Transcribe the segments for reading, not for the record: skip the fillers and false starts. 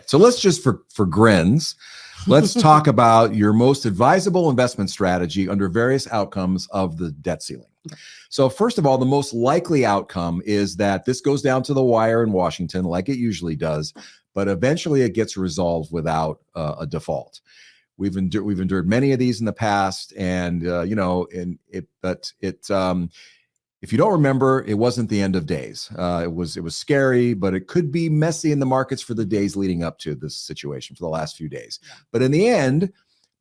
So let's just for grins, let's talk about your most advisable investment strategy under various outcomes of the debt ceiling. So first of all, the most likely outcome is that this goes down to the wire in Washington like it usually does, but eventually it gets resolved without a default. We've endured many of these in the past, and if you don't remember, it wasn't the end of days. It was scary, but it could be messy in the markets for the days leading up to this situation for the last few days. Yeah. But in the end,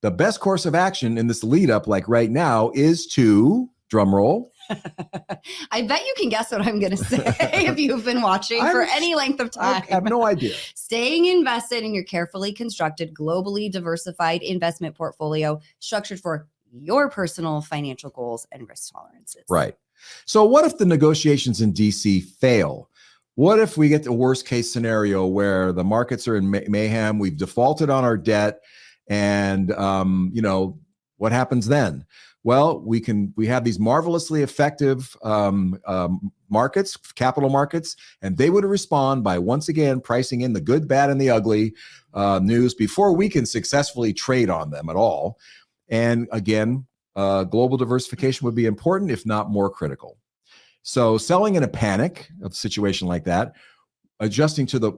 the best course of action in this lead up, like right now, is to drum roll. I bet you can guess what I'm going to say if you've been watching for any length of time. I have no idea. Staying invested in your carefully constructed, globally diversified investment portfolio structured for your personal financial goals and risk tolerances. Right. So what if the negotiations in DC fail? What if we get the worst case scenario where the markets are in mayhem, we've defaulted on our debt, and what happens then? Well, we have these marvelously effective markets, capital markets, and they would respond by once again pricing in the good, bad, and the ugly news before we can successfully trade on them at all. And again, global diversification would be important, if not more critical. So selling in a panic of a situation like that, adjusting to the,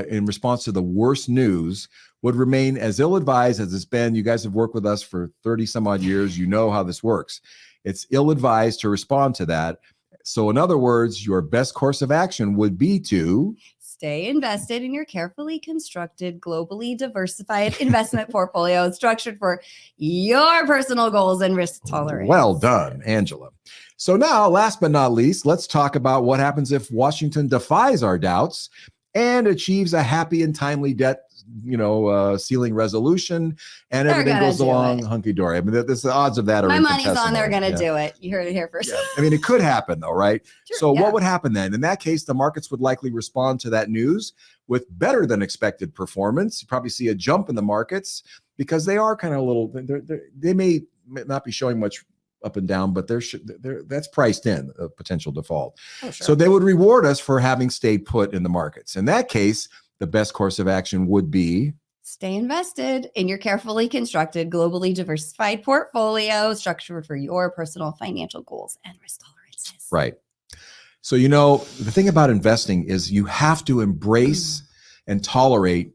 in response to the worst news, would remain as ill-advised as it's been. You guys have worked with us for 30 some odd years. You know how this works. It's ill-advised to respond to that. So in other words, your best course of action would be to stay invested in your carefully constructed, globally diversified investment portfolio structured for your personal goals and risk tolerance. Well done, Angela. So now, last but not least, let's talk about what happens if Washington defies our doubts and achieves a happy and timely debt ceiling resolution, and everything goes along hunky-dory. I mean, the odds of that are my money's on they're going to do it. You heard it here first. Yeah. I mean, it could happen though, right? Sure, so what would happen then? In that case, the markets would likely respond to that news with better than expected performance. You probably see a jump in the markets because they are kind of a little, they may not be showing much up and down, but that's priced in a potential default. Oh, sure. So they would reward us for having stayed put in the markets. In that case, the best course of action would be stay invested in your carefully constructed, globally diversified portfolio structured for your personal financial goals and risk tolerances. Right. So, the thing about investing is you have to embrace and tolerate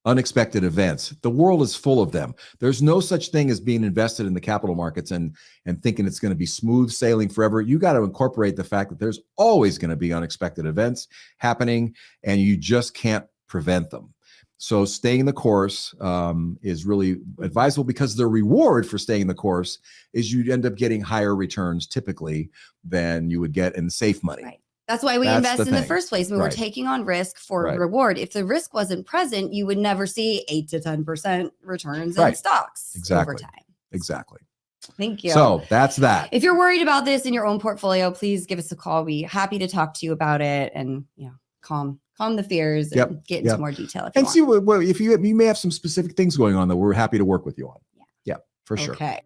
unexpected events. The world is full of them. There's no such thing as being invested in the capital markets and thinking it's going to be smooth sailing forever. You got to incorporate the fact that there's always going to be unexpected events happening, and you just can't prevent them. So staying the course is really advisable, because the reward for staying the course is you end up getting higher returns typically than you would get in safe money. Right. That's why we invest in the first place. We're taking on risk for reward. If the risk wasn't present, you would never see 8 to 10% returns in stocks over time. Exactly. Thank you. So that's that. If you're worried about this in your own portfolio, please give us a call. We'd be happy to talk to you about it and calm the fears and get into more detail. And see if you may have some specific things going on that we're happy to work with you on. Yeah, for sure. Okay.